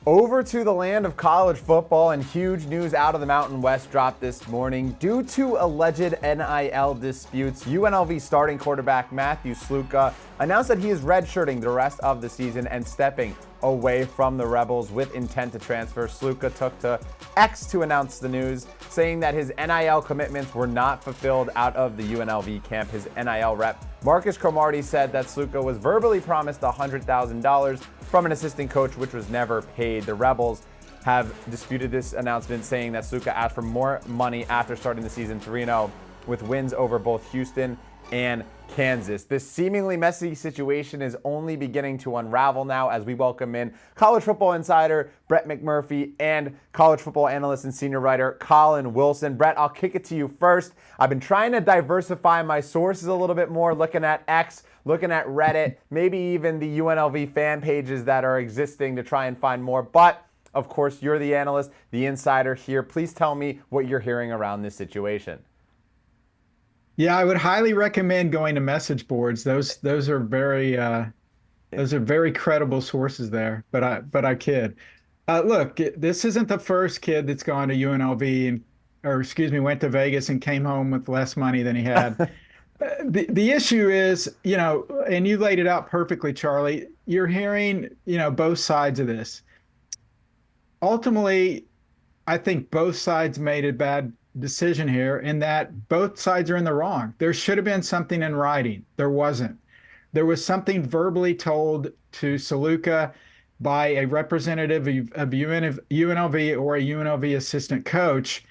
Over to the land of college football, and huge news out of the Mountain West dropped this morning. Due to alleged NIL disputes, UNLV starting quarterback Matthew Sluka announced that he is redshirting the rest of the season and stepping away from the Rebels with intent to transfer. Sluka took to X to announce the news, saying that his NIL commitments were not fulfilled out of the UNLV camp. His NIL rep, Marcus Cromartie, said that Sluka was verbally promised $100,000 from an assistant coach, which was never paid. The Rebels have disputed this announcement, saying that Sluka asked for more money after starting the season 3-0 with wins over both Houston and Kansas. This seemingly messy situation is only beginning to unravel now as we welcome in college football insider Brett McMurphy and college football analyst and senior writer Colin Wilson. Brett, I'll kick it to you first. I've been trying to diversify my sources a little bit more, looking at X, looking at Reddit, maybe even the UNLV fan pages that are existing to try and find more. But of course, you're the analyst, the insider here. Please tell me what you're hearing around this situation. Yeah, I would highly recommend going to message boards. Those are very credible sources there. But I kid. Look, this isn't the first kid that's gone to UNLV went to Vegas and came home with less money than he had. The issue is, and you laid it out perfectly, Charlie. You're hearing, both sides of this. Ultimately, I think both sides made a bad decision here in that both sides are in the wrong. There should have been something in writing. There wasn't. There was something verbally told to Sluka by a representative of UNLV or a UNLV assistant coach.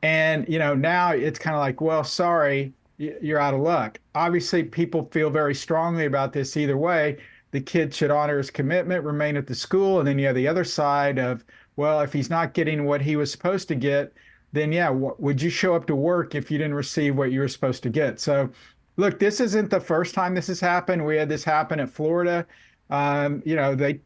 And, now it's kind of like, well, sorry, you're out of luck. Obviously, people feel very strongly about this either way. The kid should honor his commitment, remain at the school. And then you have the other side of, well, if he's not getting what he was supposed to get, then yeah, would you show up to work if you didn't receive what you were supposed to get? So look, this isn't the first time this has happened. We had this happen at Florida. The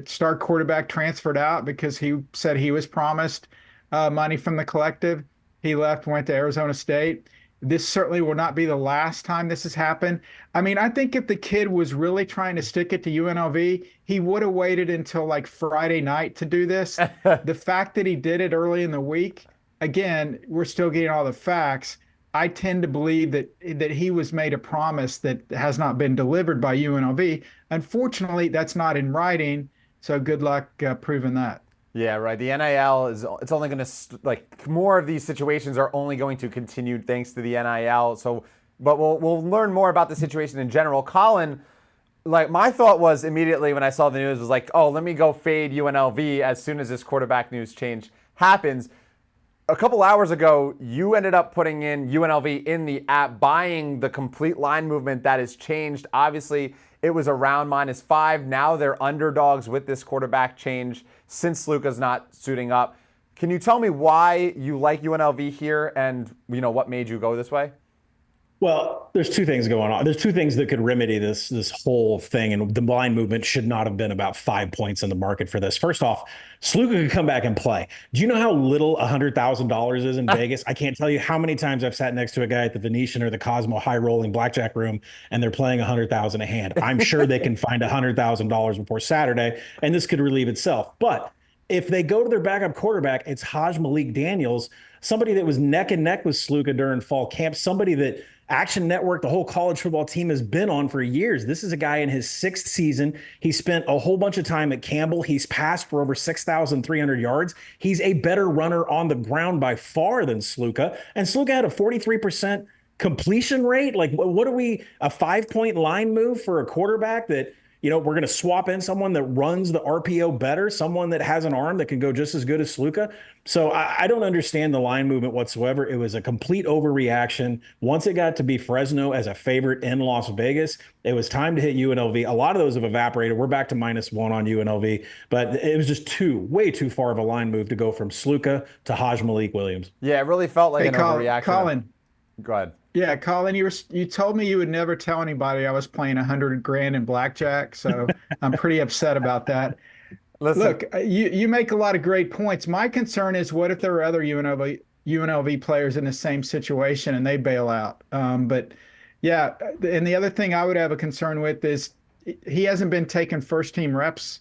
star quarterback transferred out because he said he was promised money from the collective. He left, went to Arizona State. This certainly will not be the last time this has happened. I mean, I think if the kid was really trying to stick it to UNLV, he would have waited until like Friday night to do this. The fact that he did it early in the week, again, we're still getting all the facts. I tend to believe that he was made a promise that has not been delivered by UNLV. Unfortunately, that's not in writing. So good luck proving that. Yeah, right. The NIL it's only going to more of these situations are only going to continue thanks to the NIL. So, but we'll learn more about the situation in general. Colin, my thought was immediately when I saw the news was like, oh, let me go fade UNLV as soon as this quarterback news change happens. A couple hours ago, you ended up putting in UNLV in the app, buying the complete line movement that has changed. Obviously, it was around -5. Now they're underdogs with this quarterback change since Sluka's not suiting up. Can you tell me why you like UNLV here and what made you go this way? Well, there's two things going on. There's two things that could remedy this whole thing, and the line movement should not have been about 5 points in the market for this. First off, Sluka could come back and play. Do you know how little $100,000 is in Vegas? I can't tell you how many times I've sat next to a guy at the Venetian or the Cosmo high rolling blackjack room, and they're playing $100,000 a hand. I'm sure they can find $100,000 before Saturday, and this could relieve itself. But if they go to their backup quarterback, it's Haj Malik Daniels, somebody that was neck and neck with Sluka during fall camp, somebody that Action Network, the whole college football team has been on for years. This is a guy in his 6th season. He spent a whole bunch of time at Campbell. He's passed for over 6,300 yards. He's a better runner on the ground by far than Sluka. And Sluka had a 43% completion rate. Like, what are we, a 5-point line move for a quarterback that, we're going to swap in someone that runs the RPO better, someone that has an arm that can go just as good as Sluka. So I don't understand the line movement whatsoever. It was a complete overreaction. Once it got to be Fresno as a favorite in Las Vegas, it was time to hit UNLV. A lot of those have evaporated. We're back to -1 on UNLV, but it was just way too far of a line move to go from Sluka to Haj Malik Williams. Yeah, it really felt like an overreaction. Colin. Go ahead. Yeah, Colin, you told me you would never tell anybody I was playing $100,000 in blackjack, so I'm pretty upset about that. Listen. Look, you make a lot of great points. My concern is, what if there are other UNLV players in the same situation and they bail out? But yeah, and the other thing I would have a concern with is he hasn't been taking first team reps,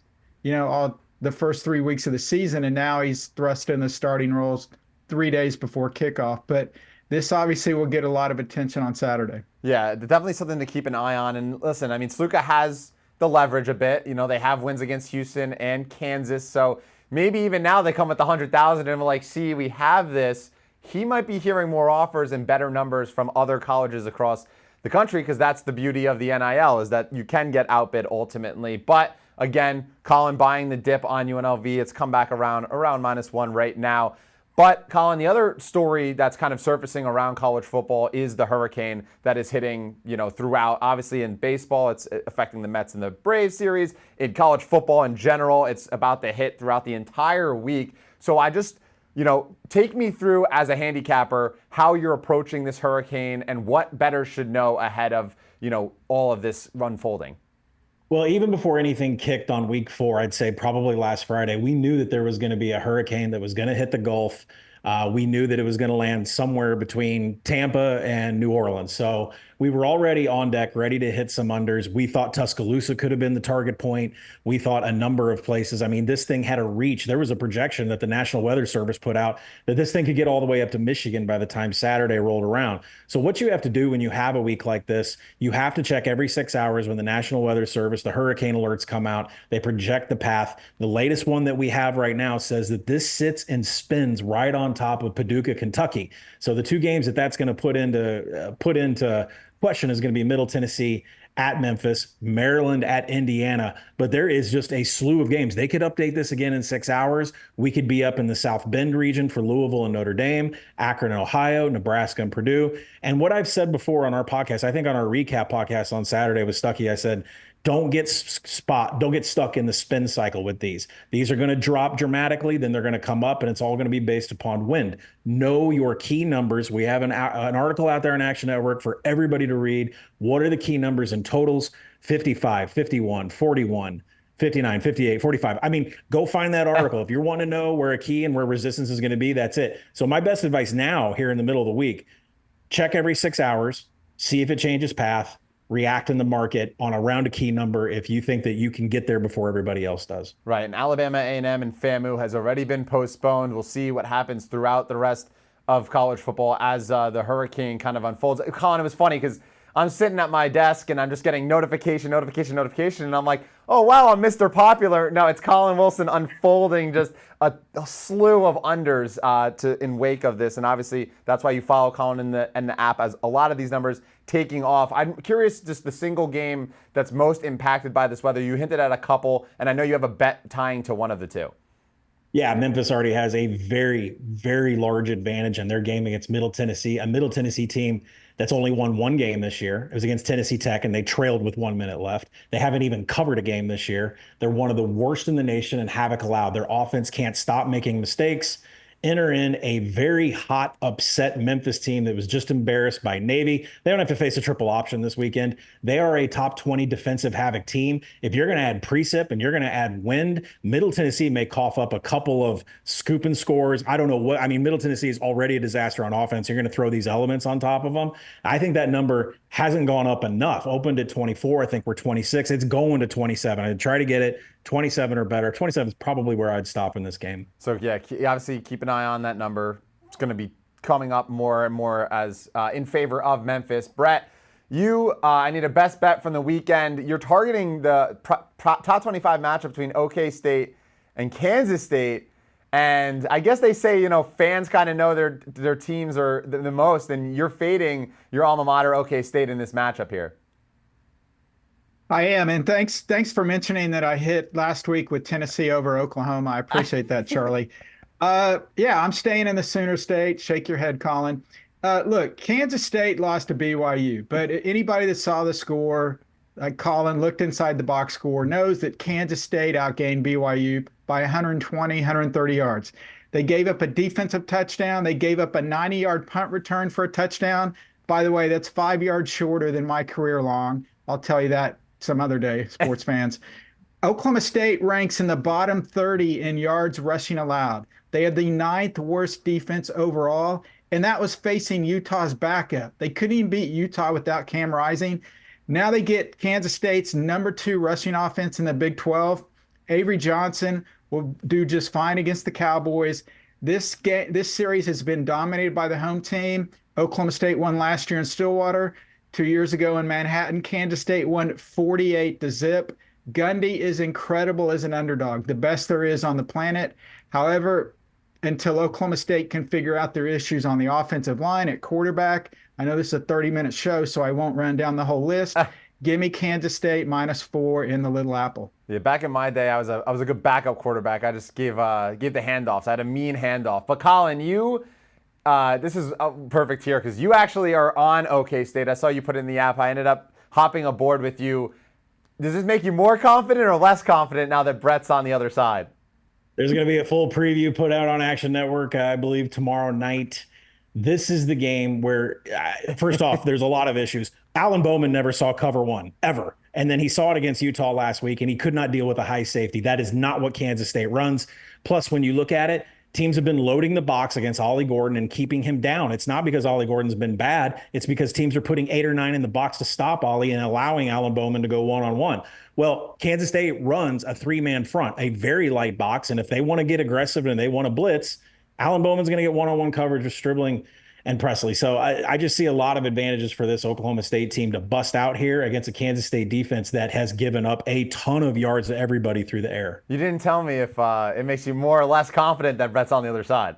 all the first 3 weeks of the season, and now he's thrust in the starting roles 3 days before kickoff. But this obviously will get a lot of attention on Saturday. Yeah, definitely something to keep an eye on. And listen, I mean, Sluka has the leverage a bit. You know, they have wins against Houston and Kansas. So maybe even now they come with the 100,000 and we're like, see, we have this. He might be hearing more offers and better numbers from other colleges across the country, because that's the beauty of the NIL, is that you can get outbid ultimately. But again, Colin buying the dip on UNLV. It's come back around -1 right now. But Colin, the other story that's kind of surfacing around college football is the hurricane that is hitting, throughout. Obviously in baseball, it's affecting the Mets and the Braves series. In college football in general, it's about to hit throughout the entire week. So I just, take me through as a handicapper how you're approaching this hurricane and what bettors should know ahead of, all of this unfolding. Well, even before anything kicked on week 4, I'd say probably last Friday, we knew that there was going to be a hurricane that was going to hit the Gulf. We knew that it was going to land somewhere between Tampa and New Orleans. So we were already on deck, ready to hit some unders. We thought Tuscaloosa could have been the target point. We thought a number of places. I mean, this thing had a reach. There was a projection that the National Weather Service put out that this thing could get all the way up to Michigan by the time Saturday rolled around. So what you have to do when you have a week like this, you have to check every 6 hours when the National Weather Service, the hurricane alerts come out. They project the path. The latest one that we have right now says that this sits and spins right on top of Paducah, Kentucky. So the 2 games that's going to put into question is going to be Middle Tennessee at Memphis, Maryland at Indiana. But there is just a slew of games. They could update this again in 6 hours. We could be up in the South Bend region for Louisville and Notre Dame, Akron and Ohio, Nebraska and Purdue. And what I've said before on our podcast, I think on our recap podcast on Saturday with Stuckey, I said, don't get stuck in the spin cycle with these. These are going to drop dramatically, then they're going to come up, and it's all going to be based upon wind. Know your key numbers. We have an article out there on Action Network for everybody to read. What are the key numbers and totals? 55, 51, 41, 59, 58, 45. I mean, go find that article. If you're wanting to know where a key and where resistance is going to be, that's it. So my best advice now, here in the middle of the week, check every 6 hours, see if it changes path, react in the market on around a key number if you think that you can get there before everybody else does. Right, and Alabama A&M and FAMU has already been postponed. We'll see what happens throughout the rest of college football as the hurricane kind of unfolds. Colin, it was funny because I'm sitting at my desk and I'm just getting notification, and I'm like, oh, wow, I'm Mr. Popular. No, it's Colin Wilson unfolding just a slew of unders in wake of this, and obviously that's why you follow Colin in the app, as a lot of these numbers taking off. I'm curious, just the single game that's most impacted by this weather. You hinted at a couple, and I know you have a bet tying to one of the two. Yeah, Memphis already has a very, very large advantage in their game against Middle Tennessee, a Middle Tennessee team that's only won 1 game this year. It was against Tennessee Tech, and they trailed with 1 minute left. They haven't even covered a game this year. They're one of the worst in the nation in havoc allowed. Their offense can't stop making mistakes. Enter in a very hot, upset Memphis team that was just embarrassed by Navy. They don't have to face a triple option this weekend. They are a top 20 defensive havoc team. If you're going to add precip and you're going to add wind, Middle Tennessee may cough up a couple of scoop and scores. I don't know what. I mean, Middle Tennessee is already a disaster on offense. You're going to throw these elements on top of them. I think that number hasn't gone up enough. Opened at 24. I think we're 26. It's going to 27. I'd try to get it 27 or better. 27 is probably where I'd stop in this game. So, yeah, obviously keep an eye on that number. It's going to be coming up more and more as in favor of Memphis. Brett, I need a best bet from the weekend. You're targeting the top 25 matchup between OK State and Kansas State. And I guess they say, fans kind of know their teams are the most, and you're fading your alma mater, OK State, in this matchup here. I am, and thanks for mentioning that I hit last week with Tennessee over Oklahoma. I appreciate that, Charlie. Yeah, I'm staying in the Sooner State. Shake your head, Colin. Look, Kansas State lost to BYU, but anybody that saw the score, like Colin, looked inside the box score, knows that Kansas State outgained BYU by 120, 130 yards. They gave up a defensive touchdown. They gave up a 90-yard punt return for a touchdown. By the way, that's 5 yards shorter than my career long. I'll tell you that some other day, sports fans. Oklahoma State ranks in the bottom 30 in yards rushing allowed. They had the 9th worst defense overall, and that was facing Utah's backup. They couldn't even beat Utah without Cam Rising. Now they get Kansas State's number 2 rushing offense in the Big 12. Avery Johnson, will do just fine against the Cowboys. This series has been dominated by the home team. Oklahoma State won last year in Stillwater. 2 years ago in Manhattan, Kansas State won 48-0. Gundy is incredible as an underdog, the best there is on the planet. However, until Oklahoma State can figure out their issues on the offensive line at quarterback, I know this is a 30-minute show, so I won't run down the whole list. Give me Kansas State -4 in the Little Apple. Yeah, back in my day, I was a good backup quarterback. I just gave the handoffs. I had a mean handoff. But Colin, you, this is perfect here because you actually are on OK State. I saw you put it in the app. I ended up hopping aboard with you. Does this make you more confident or less confident now that Brett's on the other side? There's going to be a full preview put out on Action Network, I believe, tomorrow night. This is the game where, first off, there's a lot of issues. Alan Bowman never saw cover one, ever. And then he saw it against Utah last week, and he could not deal with a high safety. That is not what Kansas State runs. Plus, when you look at it, teams have been loading the box against Ollie Gordon and keeping him down. It's not because Ollie Gordon's been bad. It's because teams are putting 8 or 9 in the box to stop Ollie and allowing Alan Bowman to go one-on-one. Well, Kansas State runs a 3-man front, a very light box. And if they want to get aggressive and they want to blitz, Alan Bowman's going to get one-on-one coverage with Stribling and Presley. So I just see a lot of advantages for this Oklahoma State team to bust out here against a Kansas State defense that has given up a ton of yards to everybody through the air. You didn't tell me if it makes you more or less confident that Brett's on the other side.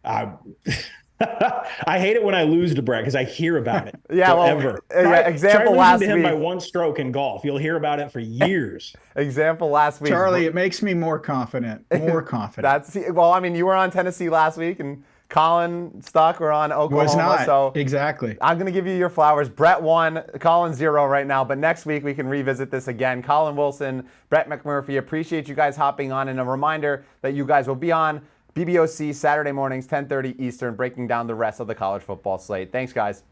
I hate it when I lose to Brett because I hear about it. Forever. Example try last to him week. by one stroke in golf. You'll hear about it for years. Example last week. Charlie, it makes me more confident. More confident. I mean, you were on Tennessee last week, and Colin stuck. We're on Oklahoma. Was not. So exactly. I'm going to give you your flowers. Brett 1, Colin 0 right now. But next week, we can revisit this again. Colin Wilson, Brett McMurphy, appreciate you guys hopping on. And a reminder that you guys will be on BBOC Saturday mornings, 10:30 Eastern, breaking down the rest of the college football slate. Thanks, guys.